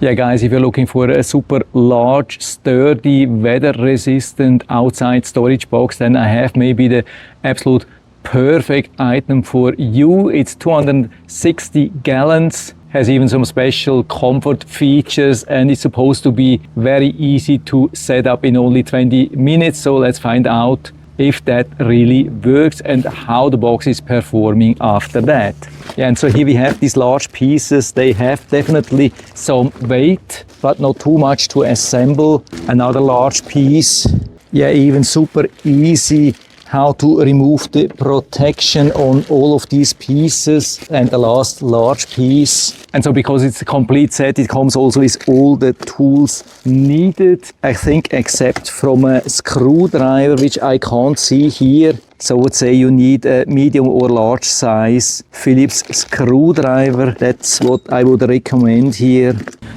Yeah guys, if you're looking for a super large, sturdy, weather resistant outside storage box, then I have maybe the absolute perfect item for you. It's 260 gallons, has even some special comfort features, and it's supposed to be very easy to set up in only 20 minutes. So let's find out if that really works and how the box is performing after that. Yeah, and so here we have these large pieces. They have definitely some weight, but not too much to assemble. Another large piece. Yeah, even super easy how to remove the protection on all of these pieces. And the last large piece. And so because it's a complete set, it comes also with all the tools needed, I think, except from a screwdriver, which I can't see here. So I would say you need a medium or large size Phillips screwdriver. That's what I would recommend here.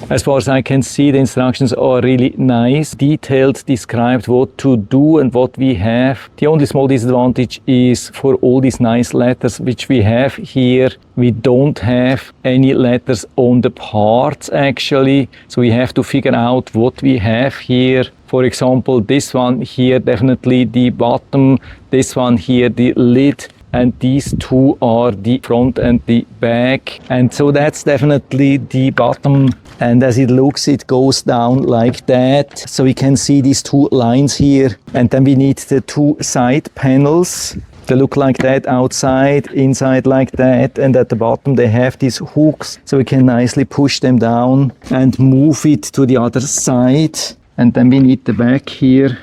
As far as I can see, the instructions are really nice, detailed, described what to do and what we have. The only small disadvantage is for all these nice letters which we have here, we don't have any letters on the parts actually. So we have to figure out what we have here. For example, this one here, definitely the bottom, this one here, the lid, and these two are the front and the back. And so that's definitely the bottom. And as it looks, it goes down like that. So we can see these two lines here. And then we need the two side panels. They look like that outside, inside like that, and at the bottom they have these hooks, so we can nicely push them down and move it to the other side. And then we need the back here.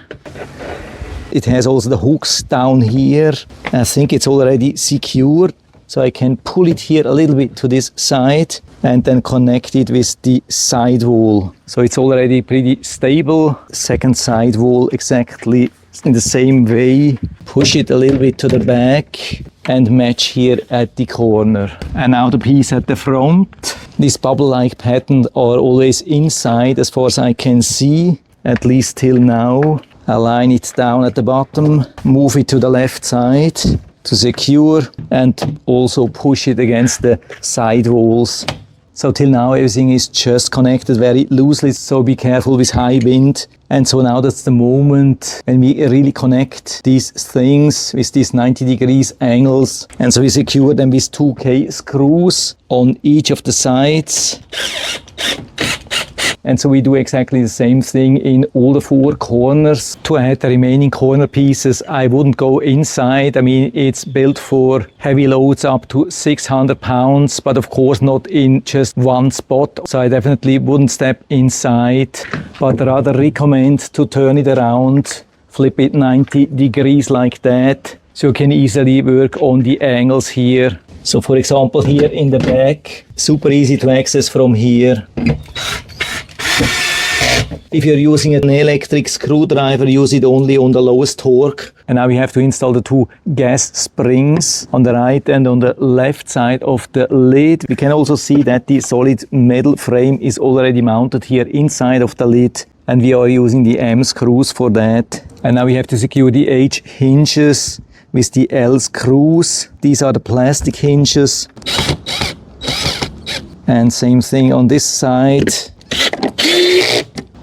It has also the hooks down here. I think it's already secured, so I can pull it here a little bit to this side and then connect it with the side wall. So it's already pretty stable. Second side wall exactly in the same way. Push it a little bit to the back and match here at the corner. And now the piece at the front. These bubble-like patterns are always inside as far as I can see, at least till now. Align it down at the bottom, move it to the left side to secure, and also push it against the side walls. So till now everything is just connected very loosely, so be careful with high wind. And so now that's the moment when we really connect these things with these 90 degrees angles. And so we secure them with 2K screws on each of the sides. And so we do exactly the same thing in all the four corners. To add the remaining corner pieces, I wouldn't go inside. I mean, it's built for heavy loads up to 600 pounds, but of course not in just one spot. So I definitely wouldn't step inside, but rather recommend to turn it around, flip it 90 degrees like that, so you can easily work on the angles here. So for example, here in the back, super easy to access from here. If you're using an electric screwdriver, use it only on the lowest torque. And now we have to install the two gas springs on the right and on the left side of the lid. We can also see that the solid metal frame is already mounted here inside of the lid. And we are using the M screws for that. And now we have to secure the H hinges with the L screws. These are the plastic hinges. And same thing on this side.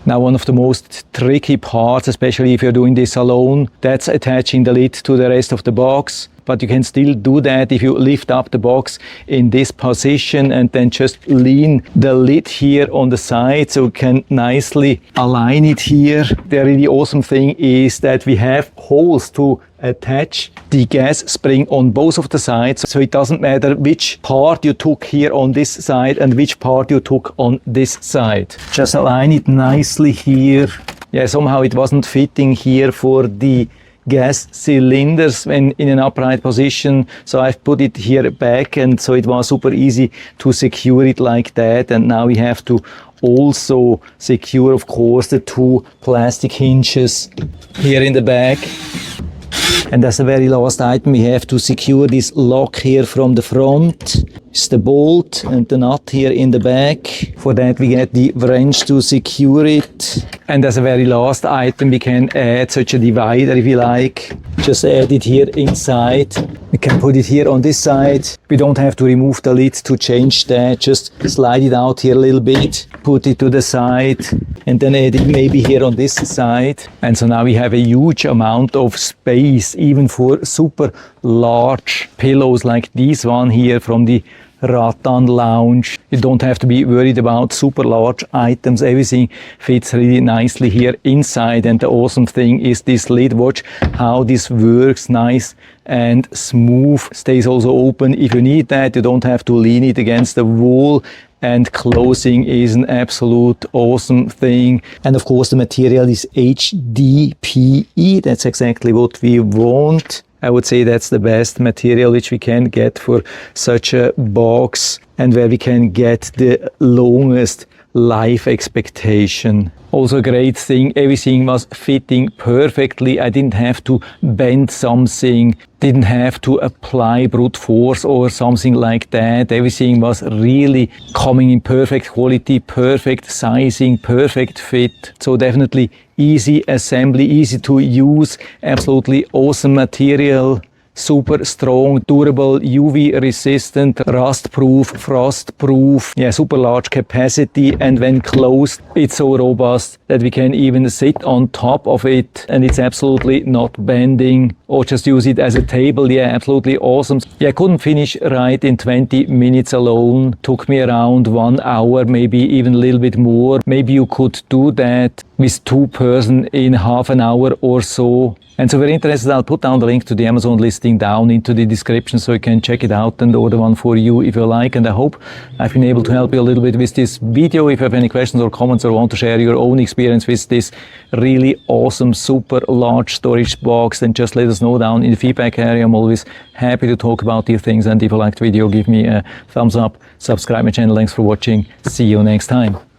Now one of the most tricky parts, especially if you're doing this alone, that's attaching the lid to the rest of the box. But you can still do that if you lift up the box in this position and then just lean the lid here on the side so you can nicely align it here. The really awesome thing is that we have holes to attach the gas spring on both of the sides, so it doesn't matter which part you took here on this side and which part you took on this side. Just align it nicely here. Yeah, somehow it wasn't fitting here for the gas cylinders when in an upright position, so I've put it here back, and so it was super easy to secure it like that. And now we have to also secure, of course, the two plastic hinges here in the back. And as a very last item, we have to secure this lock here from the front. It's the bolt and the nut here in the back. For that we get the wrench to secure it. And as a very last item, we can add such a divider if you like. Just add it here inside. We can put it here on this side. We don't have to remove the lid to change that. Just slide it out here a little bit. put it to the side, and then add it maybe here on this side. And so now we have a huge amount of space, even for super large pillows like this one here from the Rattan lounge. You don't have to be worried about super large items. Everything fits really nicely here inside. And the awesome thing is this lid. Watch how this works, nice and smooth. Stays also open if you need that. You don't have to lean it against the wall. And closing is an absolute awesome thing. And of course the material is HDPE. That's exactly what we want. I would say that's the best material which we can get for such a box, and where we can get the longest life expectation. Also a great thing, everything was fitting perfectly. I didn't have to bend something, didn't have to apply brute force or something like that. Everything was really coming in perfect quality, perfect sizing, perfect fit. So definitely easy assembly, easy to use, absolutely awesome material. Super strong, durable, UV resistant, rust proof, frost proof. Yeah, super large capacity, and when closed it's so robust that we can even sit on top of it and it's absolutely not bending, or just use it as a table. Yeah, absolutely awesome. Yeah, I couldn't finish right in 20 minutes alone. Took me around 1 hour, maybe even a little bit more. Maybe you could do that with 2 persons in half an hour or so. And so if you're interested, I'll put down the link to the Amazon listing down into the description so you can check it out and order one for you if you like. And I hope I've been able to help you a little bit with this video. If you have any questions or comments or want to share your own experience with this really awesome, super large storage box, then just let us know down in the feedback area. I'm always happy to talk about these things. And if you liked the video, give me a thumbs up, subscribe my channel. Thanks for watching. See you next time.